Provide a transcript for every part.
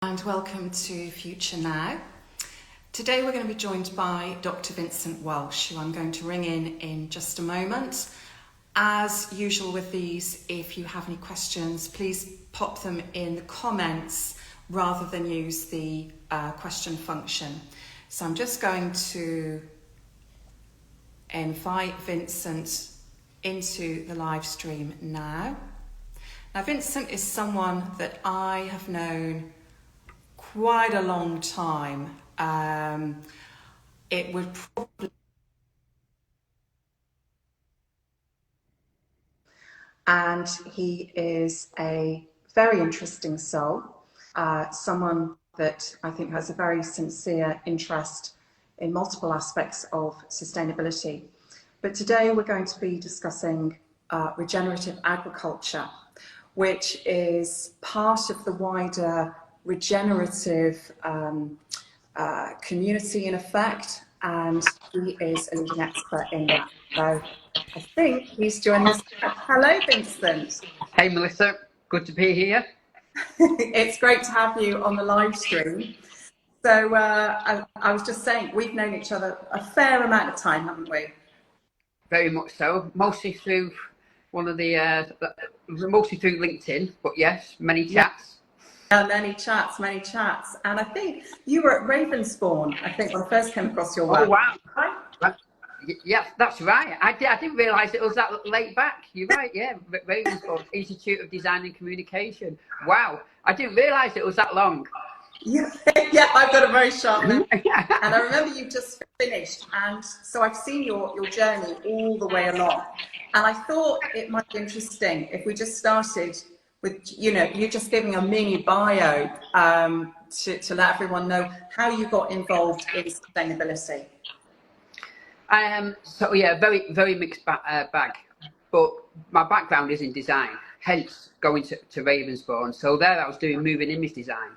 And welcome to Future Now. Today we're going to be joined by Dr. Vincent Walsh, who I'm going to ring in just a moment. As usual with these, if you have any questions, please pop them in the comments rather than use the question function. So I'm just going to invite Vincent into the live stream now. Now, Vincent is someone that I have known quite a long time. It would probably, and he is a very interesting soul, someone that I think has a very sincere interest in multiple aspects of sustainability. But today we're going to be discussing regenerative agriculture, which is part of the wider regenerative community in effect, and he is a leading expert in that. So I think he's joining us. Hello, Vincent. Hey, Melissa. Good to be here. It's great to have you on the live stream. So I was just saying, we've known each other a fair amount of time, haven't we? Very much so. Mostly through mostly through LinkedIn, but yes, many chats. Yeah, many chats. And I think you were at Ravensbourne, I think, when I first came across your work. Oh, wow. Right? Yes, that's right. I didn't realise it was that late back. You're right, yeah. Ravensbourne, Institute of Design and Communication. Wow. I didn't realise it was that long. Yeah, I've got a very sharp memory. And I remember you just finished, and so I've seen your journey all the way along. And I thought it might be interesting if we just started with, you just giving a mini bio to let everyone know how you got involved in sustainability. So yeah, very, very mixed bag. But my background is in design, hence going to Ravensbourne. So there I was doing moving image design.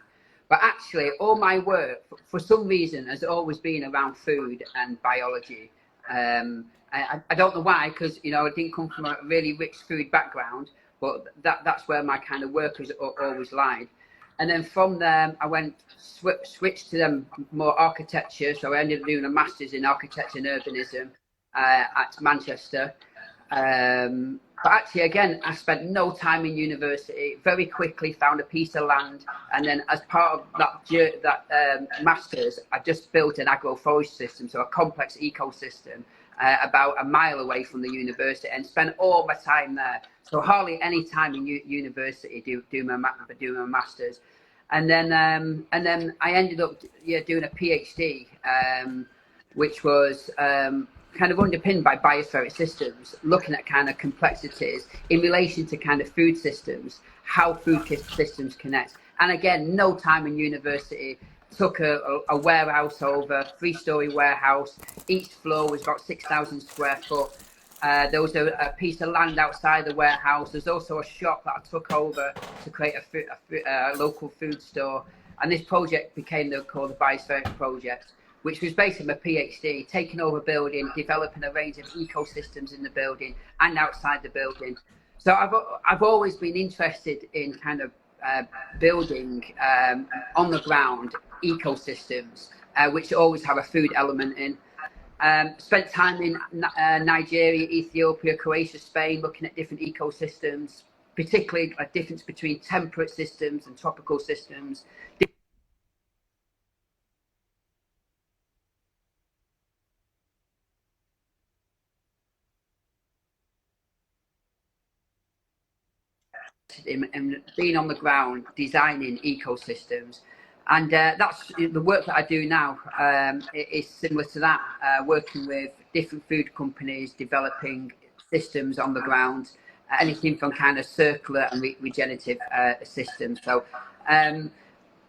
But actually, all my work, for some reason, has always been around food and biology. I don't know why, because I didn't come from a really rich food background, but that's where my kind of work has always lied. And then from there, I went switched to more architecture. So I ended up doing a master's in architecture and urbanism at Manchester. But actually, again, I spent no time in university. Very quickly found a piece of land, and then as part of that masters, I just built an agroforest system, so a complex ecosystem about a mile away from the university, and spent all my time there. So hardly any time in university doing my masters, and then I ended up doing a PhD, which was kind of underpinned by biospheric systems, looking at kind of complexities in relation to kind of food systems, how food systems connect. And again, no time in university. Took a warehouse over, 3-story warehouse. Each floor was about 6,000 square foot. There was a piece of land outside the warehouse. There's also a shop that I took over to create a local food store. And this project became called the Biospheric Project, which was basically my PhD, taking over a building, developing a range of ecosystems in the building and outside the building. So I've always been interested in kind of building on the ground ecosystems, which always have a food element in. Spent time in Nigeria, Ethiopia, Croatia, Spain, looking at different ecosystems, particularly a difference between temperate systems and tropical systems. And being on the ground, designing ecosystems. And that's the work that I do now. Is similar to that, working with different food companies, developing systems on the ground, anything from kind of circular and regenerative systems. So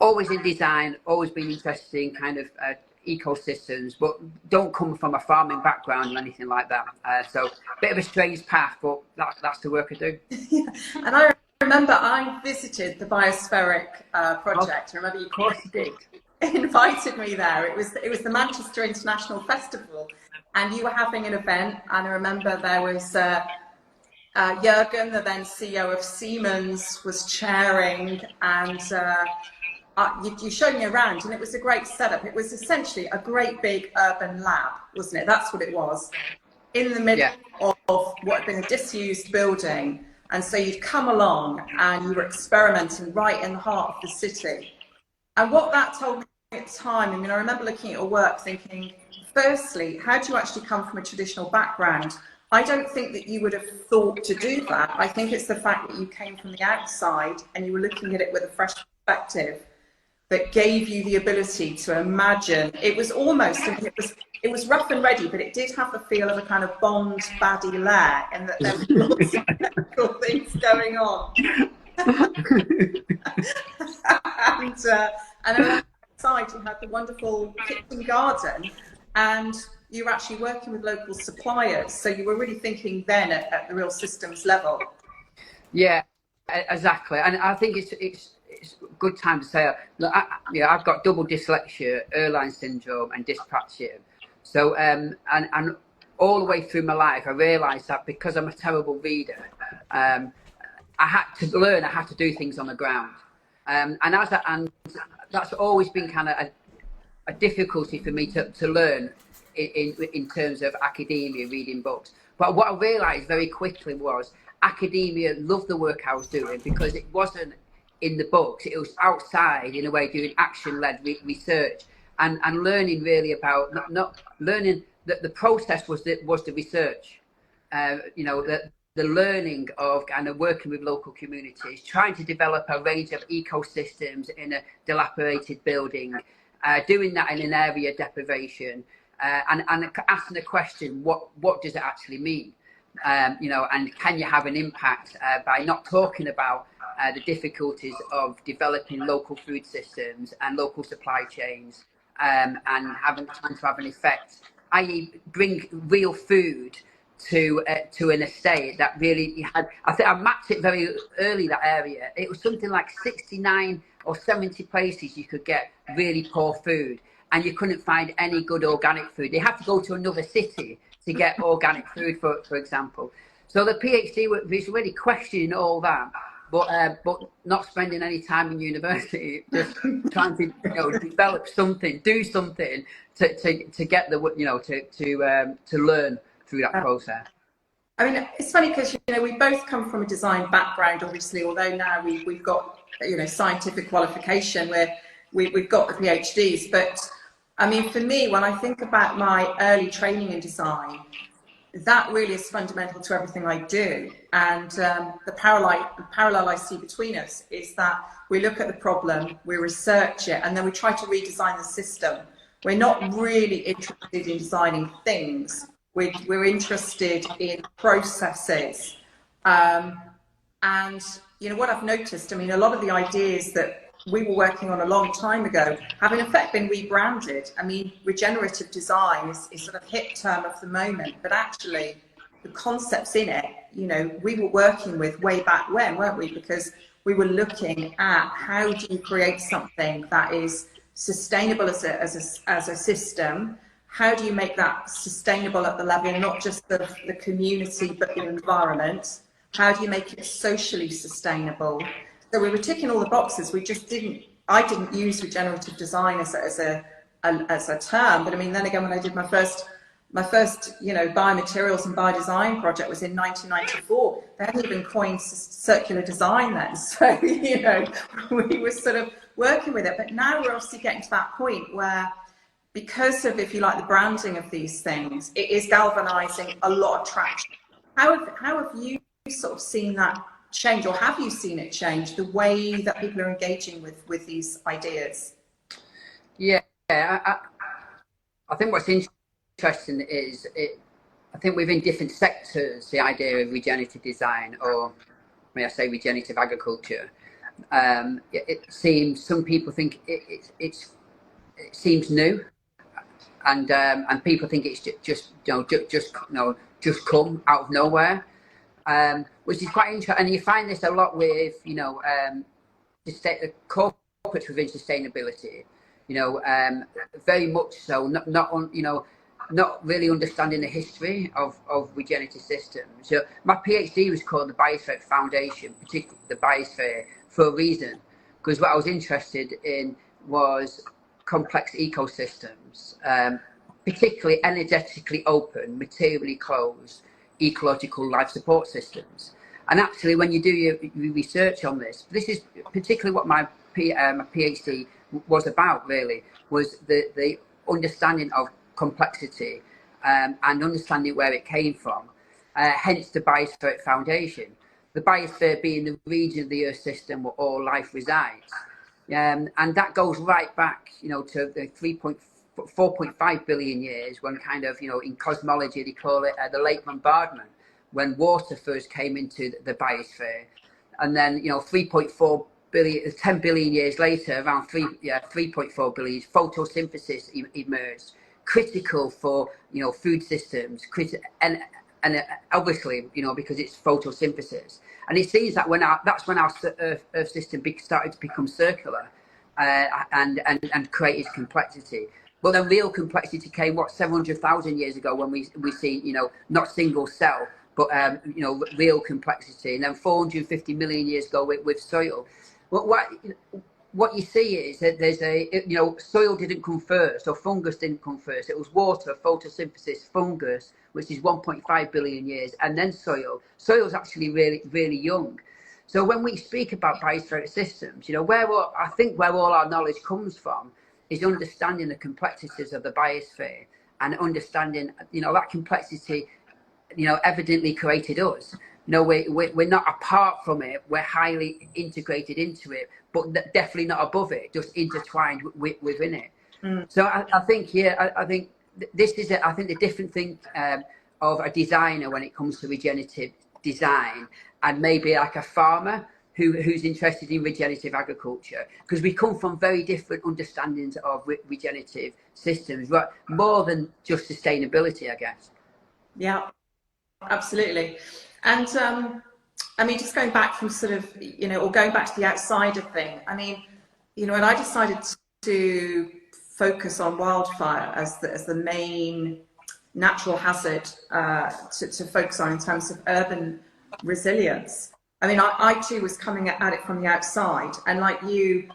always in design, always been interested in kind of ecosystems, but don't come from a farming background or anything like that. So a bit of a strange path, but that's the work I do. Yeah. And I remember I visited the Biospheric project. I remember you invited me there. It was the Manchester International Festival, and you were having an event. And I remember there was Jürgen, the then CEO of Siemens, was chairing, and you showed me around, and it was a great setup. It was essentially a great big urban lab, wasn't it? That's what it was, in the middle of what had been a disused building. And so you'd come along and you were experimenting right in the heart of the city. And what that told me at the time, I mean, I remember looking at your work thinking, firstly, how do you actually come from a traditional background? I don't think that you would have thought to do that. I think it's the fact that you came from the outside and you were looking at it with a fresh perspective that gave you the ability to imagine. It was almost, I mean, it was rough and ready, but it did have the feel of a kind of Bond baddie lair, and that there were lots of technical things going on. And outside you had the wonderful kitchen garden, and you were actually working with local suppliers, so you were really thinking then at the real systems level. Yeah, exactly. And I think it's a good time to say, look, I've got double dyslexia, Erline syndrome, and dyspraxia. So, and all the way through my life, I realised that because I'm a terrible reader, I had to learn, I had to do things on the ground. And that's always been kind of a difficulty for me to learn in terms of academia, reading books. But what I realised very quickly was academia loved the work I was doing because it wasn't in the books, it was outside in a way, doing action-led research and learning really about not learning that the process was the research. You know, the learning of kind of working with local communities, trying to develop a range of ecosystems in a dilapidated building, doing that in an area deprivation, and asking the question, what does it actually mean? You know, and can you have an impact by not talking about the difficulties of developing local food systems and local supply chains, and trying to have an effect, i.e. bring real food to an estate that really had, I think I mapped it very early, that area. It was something like 69 or 70 places you could get really poor food, and you couldn't find any good organic food. They had to go to another city to get organic food, for example. So the PhD was really questioning all that, but not spending any time in university, just trying to, you know, develop something, do something to get the, you know, to learn through that process. I mean, it's funny because, you know, we both come from a design background, obviously, although now we've got, you know, scientific qualification where we've got the PhDs. But I mean, for me, when I think about my early training in design, that really is fundamental to everything I do. And the parallel I see between us is that we look at the problem, we research it, and then we try to redesign the system. We're not really interested in designing things. We're interested in processes. And, you know, what I've noticed, I mean, a lot of the ideas that we were working on a long time ago have in effect been rebranded. I mean, regenerative design is sort of hip term of the moment, but actually the concepts in it, you know, we were working with way back when, weren't we? Because we were looking at how do you create something that is sustainable as a system. How do you make that sustainable at the level not just of the community but the environment? How do you make it socially sustainable? So we were ticking all the boxes. We just I didn't use regenerative design as a term, but I mean, then again, when I did my first, you know, biomaterials and biodesign project was in 1994. They hadn't even coined circular design then. So, you know, we were sort of working with it. But now we're obviously getting to that point where, because of, if you like, the branding of these things, it is galvanizing a lot of traction. How have you sort of seen that change, or have you seen it change, the way that people are engaging with these ideas? Yeah, I think what's interesting is, I think within different sectors, the idea of regenerative design, or may I say regenerative agriculture, it seems, some people think it seems new, and people think it's just come out of nowhere, which is quite interesting. And you find this a lot with, you know, corporates within sustainability, you know, very much so, not really understanding the history of regenerative systems. So my PhD was called the Biosphere Foundation, particularly the Biosphere, for a reason, because what I was interested in was complex ecosystems, particularly energetically open, materially closed, ecological life support systems. And actually, when you do your research on this is particularly what my PhD was about, really, was the understanding of complexity and understanding where it came from, hence the Biosphere Foundation. The biosphere being the region of the Earth system where all life resides. And that goes right back, to the 4.5 billion years, when kind of, in cosmology, they call it the late bombardment, when water first came into the biosphere. And then, 3.4 billion, 10 billion years later, around 3.4 billion, photosynthesis emerged, critical for, food systems, and obviously, because it's photosynthesis. And it seems that that's when our Earth system started to become circular and create its complexity. But then real complexity came, 700,000 years ago, when we see, not single cell, but, real complexity. And then 450 million years ago with soil. What you see is that there's soil didn't come first, or fungus didn't come first. It was water, photosynthesis, fungus, which is 1.5 billion years, and then soil. Soil's actually really, really young. So when we speak about biospheric systems, where all our knowledge comes from is understanding the complexities of the biosphere, and understanding, that complexity, evidently created us. We're not apart from it. We're highly integrated into it, but definitely not above it, just intertwined within it. So I think this is the different thing of a designer when it comes to regenerative design, and maybe like a farmer who's interested in regenerative agriculture, because we come from very different understandings of regenerative systems, but more than just sustainability, I guess. Yeah, absolutely. And just going back from sort of, or going back to the outsider thing, when I decided to focus on wildfire as the main natural hazard to focus on in terms of urban resilience, I too was coming at it from the outside, and like you,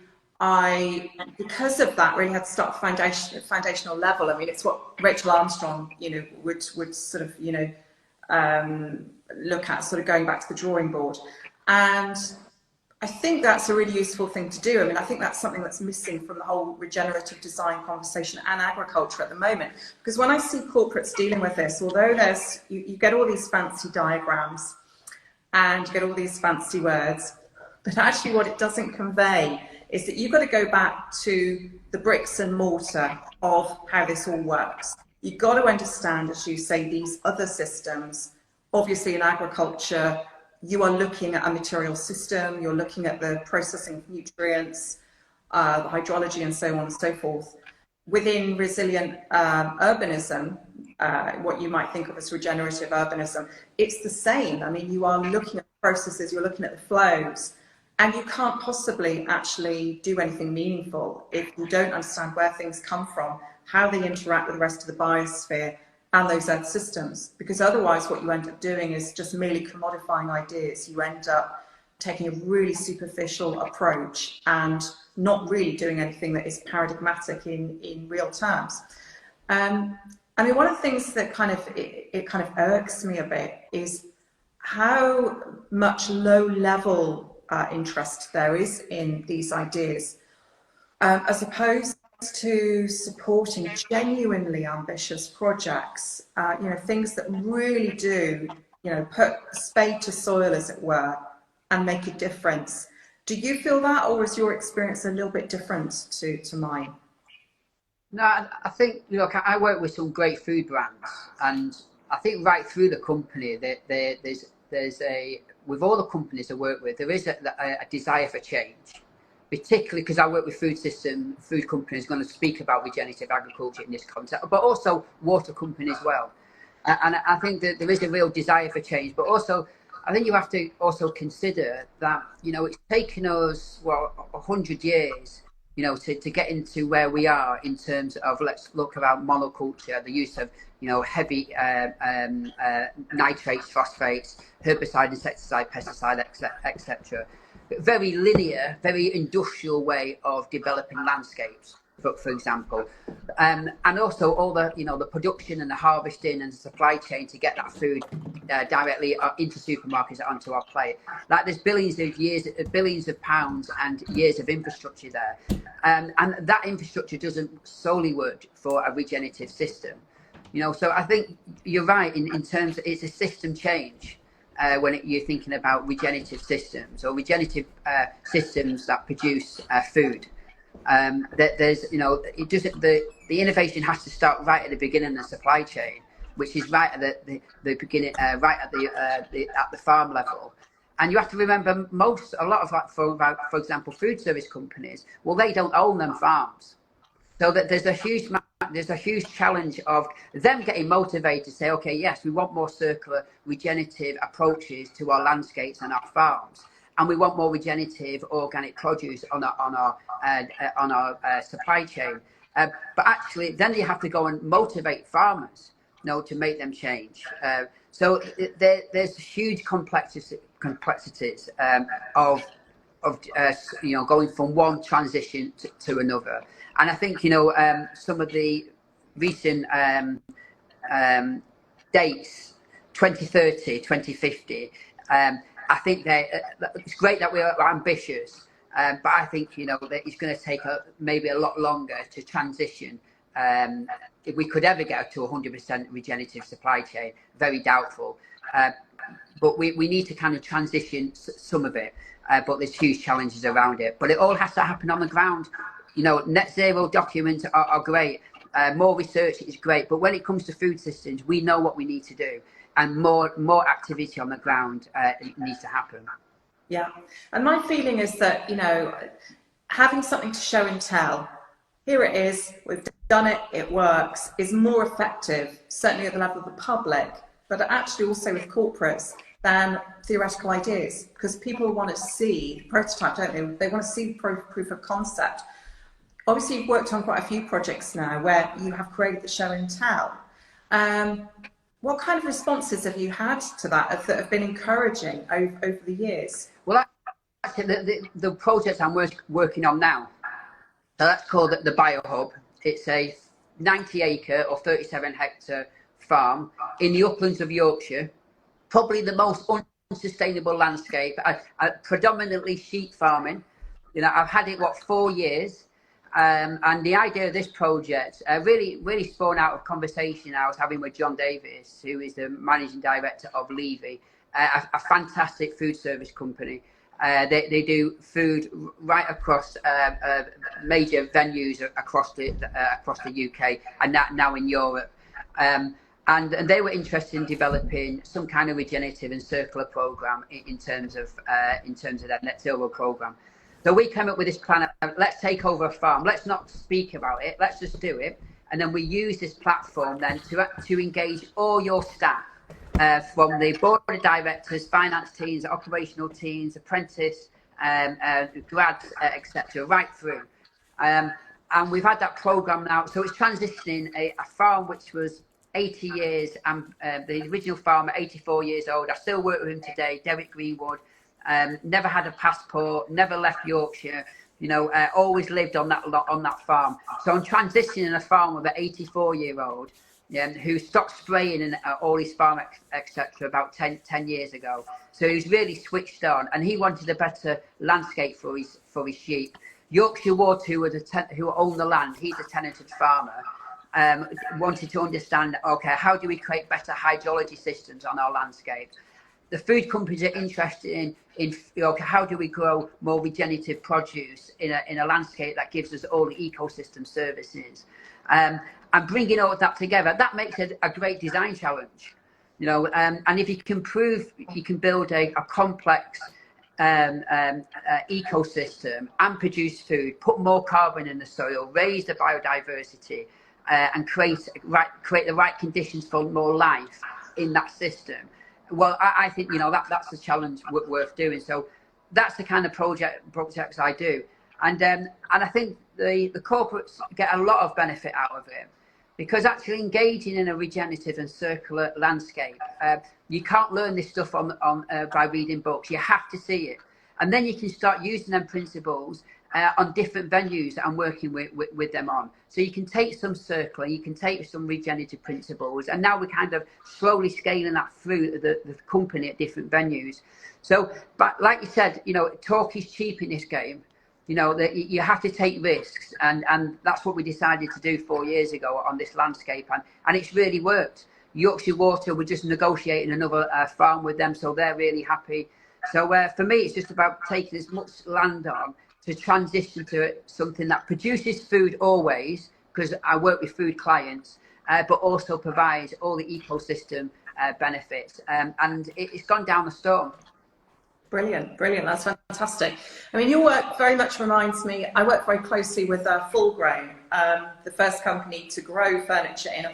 because of that, really had to start foundational level. It's what Rachel Armstrong, would sort of, look at, sort of going back to the drawing board. And I think that's a really useful thing to do. I think that's something that's missing from the whole regenerative design conversation and agriculture at the moment. Because when I see corporates dealing with this, although you get all these fancy diagrams and you get all these fancy words, but actually what it doesn't convey is that you've got to go back to the bricks and mortar of how this all works. You've got to understand, as you say, these other systems. Obviously in agriculture, you are looking at a material system, you're looking at the processing of nutrients, the hydrology, and so on and so forth. Within resilient urbanism, what you might think of as regenerative urbanism, it's the same. You are looking at processes, you're looking at the flows, and you can't possibly actually do anything meaningful if you don't understand where things come from, how they interact with the rest of the biosphere and those earth systems. Because otherwise what you end up doing is just merely commodifying ideas. You end up taking a really superficial approach and not really doing anything that is paradigmatic in real terms. One of the things that kind of irks me a bit is how much low-level interest there is in these ideas, as opposed to supporting genuinely ambitious projects, things that really do, put spade to soil, as it were, and make a difference. Do you feel that, or is your experience a little bit different to mine? No, I think, look, I work with some great food brands, and I think right through the company, there's with all the companies I work with, there is a desire for change. Particularly because I work with food companies going to speak about regenerative agriculture in this context, but also water companies as well. And I think that there is a real desire for change, but also I think you have to also consider that, it's taken us, 100 years, to get into where we are in terms of, let's look about monoculture, the use of, heavy nitrates, phosphates, herbicide, insecticide, pesticide, etc. very linear, very industrial way of developing landscapes, for example, and also all the the production and the harvesting and the supply chain to get that food directly into supermarkets onto our plate. Like there's billions of pounds and years of infrastructure there, and that infrastructure doesn't solely work for a regenerative system. So I think you're right in terms of it's a system change. When you're thinking about regenerative systems or regenerative systems that produce food, that there's it doesn't the innovation has to start right at the beginning of the supply chain, which is right at the beginning, right at the farm level. And you have to remember a lot of like for example food service companies, well, they don't own them farms. So that there's a huge challenge of them getting motivated to say, okay, yes, we want more circular, regenerative approaches to our landscapes and our farms, and we want more regenerative organic produce on our supply chain. But actually, then you have to go and motivate farmers, to make them change. So there's huge complexities of going from one transition to another. And I think some of the recent dates, 2030, 2050, I think it's great that we're ambitious, but I think that it's going to take maybe a lot longer to transition. If we could ever get to 100% regenerative supply chain, very doubtful. But we need to kind of transition some of it. But there's huge challenges around it. But it all has to happen on the ground. Net zero documents are great. More research is great. But when it comes to food systems, we know what we need to do. And more activity on the ground needs to happen. Yeah. And my feeling is that, having something to show and tell, here it is, we've done it, it works, is more effective, certainly at the level of the public, but actually also with corporates, than theoretical ideas, because people want to see prototype, don't they? They want to see proof of concept. Obviously, you've worked on quite a few projects now where you have created the show and tell. What kind of responses have you had to that have been encouraging over the years? Well, the project I'm working on now, so that's called the BioHub. It's a 90-acre or 37-hectare farm in the uplands of Yorkshire. Probably the most unsustainable landscape, predominantly sheep farming. I've had it 4 years, and the idea of this project really spawned out of a conversation I was having with John Davis, who is the managing director of Levy, a fantastic food service company. They do food right across major venues across the UK and now in Europe. And they were interested in developing some kind of regenerative and circular program in terms of their net zero program. So we came up with this plan of, let's take over a farm. Let's not speak about it. Let's just do it. And then we use this platform then to engage all your staff, from the board of directors, finance teams, operational teams, apprentice, grads, etc., right through. And we've had that program now. So it's transitioning a farm which was 80 years, and the original farmer, 84 years old. I still work with him today, Derek Greenwood. Never had a passport, never left Yorkshire, always lived on that farm. So I'm transitioning a farm with an 84-year-old who stopped spraying in all his farm, etc., about 10 years ago. So he was really switched on, and he wanted a better landscape for his sheep. Yorkshire Ward, who owned the land, he's a tenanted farmer. Wanted to understand, okay, how do we create better hydrology systems on our landscape? The food companies are interested in how do we grow more regenerative produce in a landscape that gives us all the ecosystem services, and bringing all of that together, that makes it a great design challenge, and if you can prove you can build a complex ecosystem and produce food, put more carbon in the soil, raise the biodiversity, and create the right conditions for more life in that system. Well, I think that's a challenge worth doing. So that's the kind of projects I do, and I think the corporates get a lot of benefit out of it, because actually engaging in a regenerative and circular landscape, you can't learn this stuff by reading books. You have to see it. And then you can start using them principles on different venues that I'm working with them on. So you can take some circling, you can take some regenerative principles, and now we're kind of slowly scaling that through the company at different venues. So, but like you said, you know, talk is cheap in this game. You know, that you have to take risks, and that's what we decided to do 4 years ago on this landscape, and it's really worked. Yorkshire Water, we're just negotiating another farm with them, so they're really happy. So for me, it's just about taking as much land on to transition to something that produces food always, because I work with food clients, but also provides all the ecosystem benefits, and it's gone down the storm. Brilliant, brilliant. That's fantastic. I mean, your work very much reminds me, I work very closely with Full Grain, the first company to grow furniture in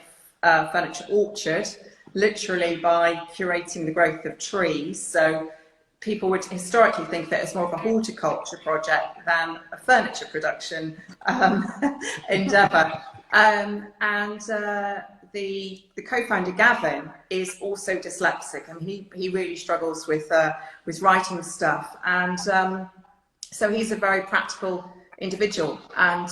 a furniture orchard, literally by curating the growth of trees. So people would historically think that it's more of a horticulture project than a furniture production endeavour. The co-founder Gavin is also dyslexic, and he really struggles with writing stuff, and so he's a very practical individual, and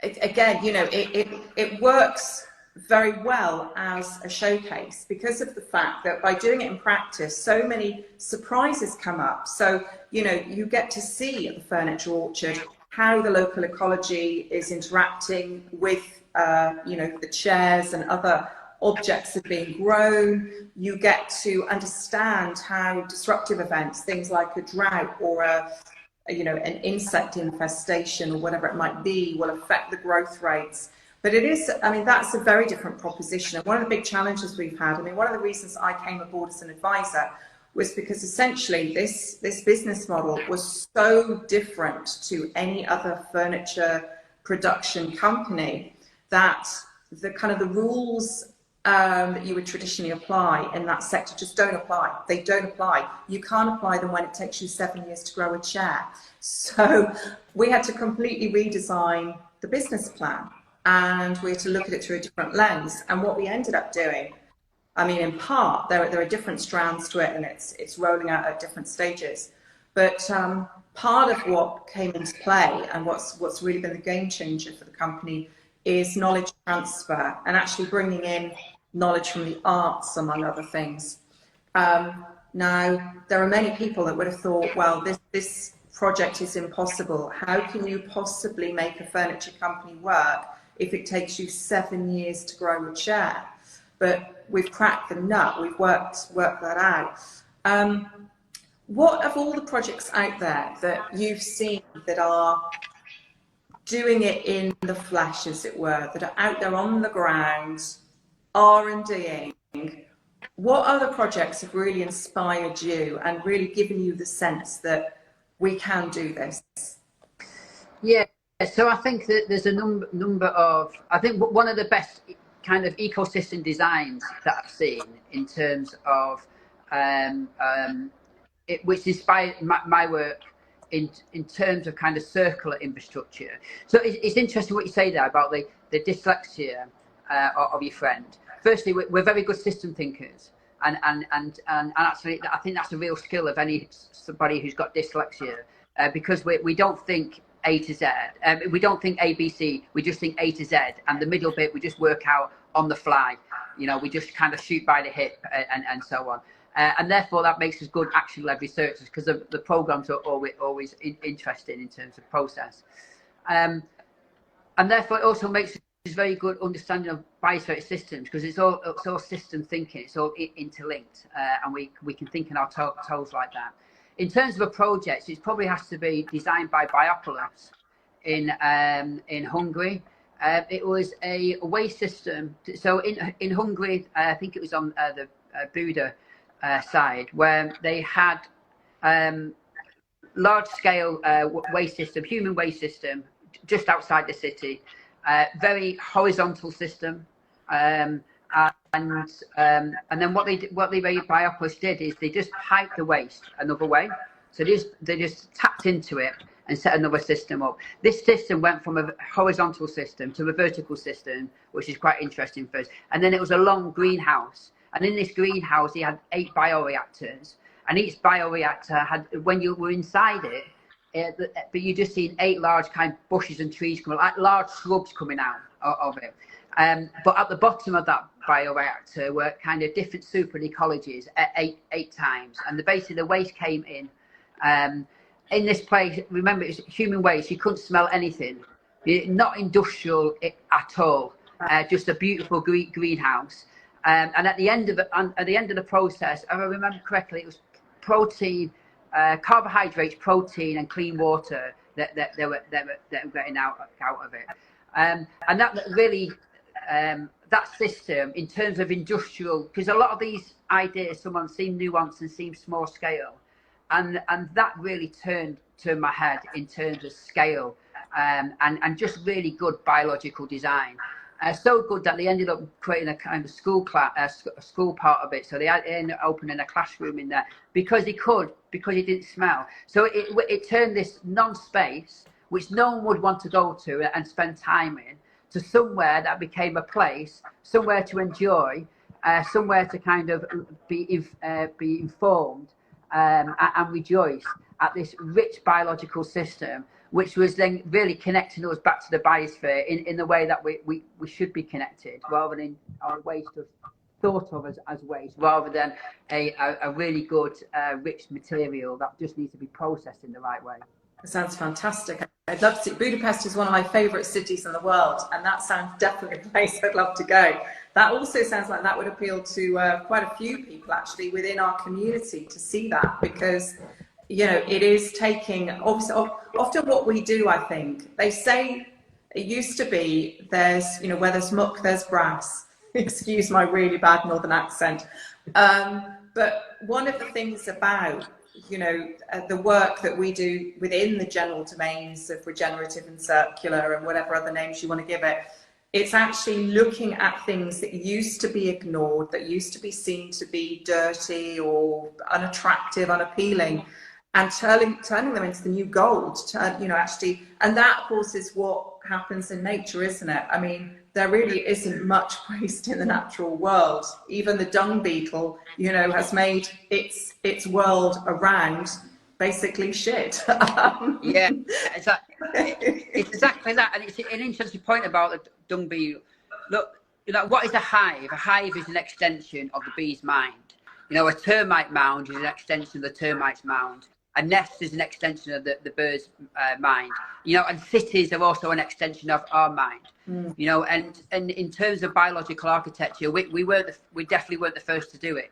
again, you know, it works very well as a showcase because of the fact that by doing it in practice, so many surprises come up. So, you know, you get to see at the furniture orchard how the local ecology is interacting with you know, the chairs and other objects that are being grown. You get to understand how disruptive events, things like a drought or you know, an insect infestation or whatever it might be, will affect the growth rates. But it is, I mean, that's a very different proposition. And one of the big challenges we've had, I mean, one of the reasons I came aboard as an advisor was because essentially this business model was so different to any other furniture production company that the kind of the rules that you would traditionally apply in that sector just don't apply. They don't apply. You can't apply them when it takes you 7 years to grow a chair. So we had to completely redesign the business plan, and we had to look at it through a different lens. And what we ended up doing, I mean, in part, there are different strands to it, and it's rolling out at different stages. But part of what came into play, and what's really been the game changer for the company, is knowledge transfer, and actually bringing in knowledge from the arts, among other things. Now, there are many people that would have thought, well, this project is impossible. How can you possibly make a furniture company work if it takes you 7 years to grow a chair? But we've cracked the nut, we've worked that out. What of all the projects out there that you've seen that are doing it in the flesh, as it were, that are out there on the ground, R&Ding, what other projects have really inspired you and really given you the sense that we can do this? Yeah, so I think that there's a number of, I think one of the best kind of ecosystem designs that I've seen in terms of which inspired my work in terms of kind of circular infrastructure. So it's interesting what you say there about the dyslexia of your friend. Firstly, we're very good system thinkers, and actually I think that's a real skill of somebody who's got dyslexia, because we don't think A to Z. We don't think A, B, C, we just think A to Z, and the middle bit we just work out on the fly. You know, we just kind of shoot by the hip and so on. And therefore that makes us good action-led researchers, because the programs are always interesting in terms of process. And therefore it also makes us very good understanding of biosphere systems, because it's all system thinking, it's all interlinked, and we can think in our toes like that. In terms of a project, it probably has to be designed by Mycoloops in Hungary. It was a waste system. So in Hungary, I think it was on the Buda side, where they had large-scale waste system, human waste system, just outside the city. Very horizontal system, and then what Biopush did is they just piped the waste another way. So they just tapped into it and set another system up. This system went from a horizontal system to a vertical system, which is quite interesting first. And then it was a long greenhouse. And in this greenhouse, he had 8 bioreactors. and each bioreactor had, when you were inside it, but you just seen 8 large kind of bushes and trees coming, like large shrubs coming out of it. But at the bottom of that bioreactor were kind of different super ecologies at 8 times, and basically the waste came in. In this place, remember, it's human waste. You couldn't smell anything, not industrial at all. Just a beautiful greenhouse. And at the end of the process, if I remember correctly, it was protein, carbohydrates, protein, and clean water that they were getting out of it. And that really, that system in terms of industrial, because a lot of these ideas, someone seem nuanced and seem small scale, and that really turned my head in terms of scale, and just really good biological design. So good that they ended up creating a kind of school part of it. So they ended up opening a classroom in there because it didn't smell. So it turned this non-space, which no one would want to go to and spend time in, to somewhere that became a place, somewhere to enjoy, somewhere to kind of be informed and rejoice at this rich biological system, which was then really connecting us back to the biosphere in the way that we should be connected, rather than our waste of thought of as waste, rather than a really good rich material that just needs to be processed in the right way. It sounds fantastic. I'd love to see. Budapest is one of my favourite cities in the world, and that sounds definitely a place I'd love to go. That also sounds like that would appeal to quite a few people actually within our community to see that, because it is taking, obviously, often what we do, I think, they say it used to be there's, where there's muck, there's brass. Excuse my really bad northern accent. But one of the things about, the work that we do within the general domains of regenerative and circular and whatever other names you want to give it, it's actually looking at things that used to be ignored, that used to be seen to be dirty or unattractive, unappealing, and turning them into the new gold, actually. And that, of course, is what happens in nature, isn't it? I mean, there really isn't much waste in the natural world. Even the dung beetle, has made its world around basically shit. Yeah, it's exactly that. And it's an interesting point about the dung beetle. Look, what is a hive? A hive is an extension of the bee's mind. A termite mound is an extension of the termite's mound. A nest is an extension of the bird's mind, and cities are also an extension of our mind, and in terms of biological architecture, we definitely weren't the first to do it.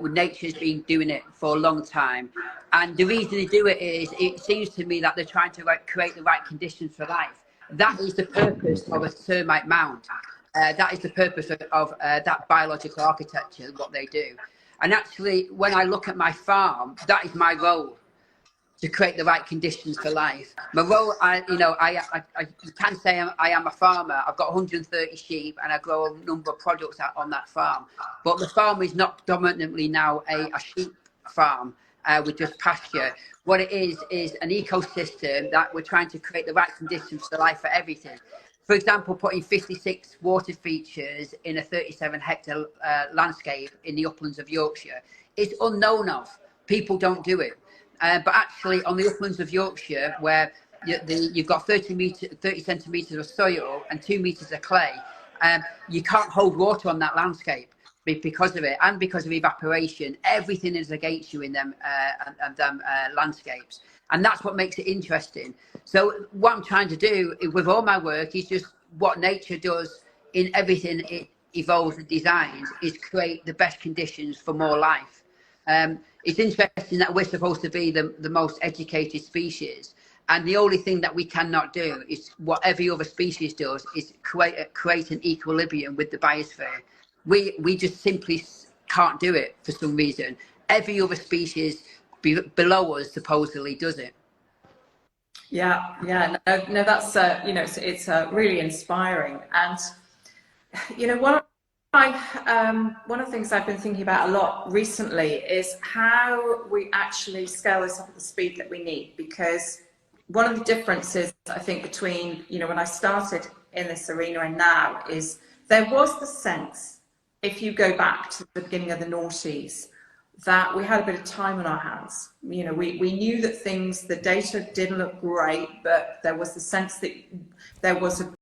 Nature's been doing it for a long time, and the reason they do it is, it seems to me that they're trying to create the right conditions for life. That is the purpose of a termite mound. That is the purpose of that biological architecture, what they do. And actually, when I look at my farm, that is my role, to create the right conditions for life. My role, I can say I am a farmer. I've got 130 sheep and I grow a number of products on that farm. But the farm is not dominantly now a sheep farm with just pasture. What it is an ecosystem that we're trying to create the right conditions for life for everything. For example, putting 56 water features in a 37-hectare landscape in the uplands of Yorkshire is unknown of. People don't do it. But actually, on the uplands of Yorkshire, where you've got 30 centimetres of soil and 2 metres of clay, you can't hold water on that landscape because of it, and because of evaporation. Everything is against you in them landscapes, and that's what makes it interesting. So what I'm trying to do with all my work is just what nature does in everything it evolves and designs, is create the best conditions for more life. It's interesting that we're supposed to be the most educated species, and the only thing that we cannot do is what every other species does, is create an equilibrium with the biosphere. We just simply can't do it for some reason. Every other species below us supposedly does it. Yeah, no, that's it's really inspiring. And one of the things I've been thinking about a lot recently is how we actually scale this up at the speed that we need. Because one of the differences, I think, between, when I started in this arena and now, is there was the sense, if you go back to the beginning of the noughties, that we had a bit of time on our hands. You know, we knew that the data didn't look great, but there was the sense that there was a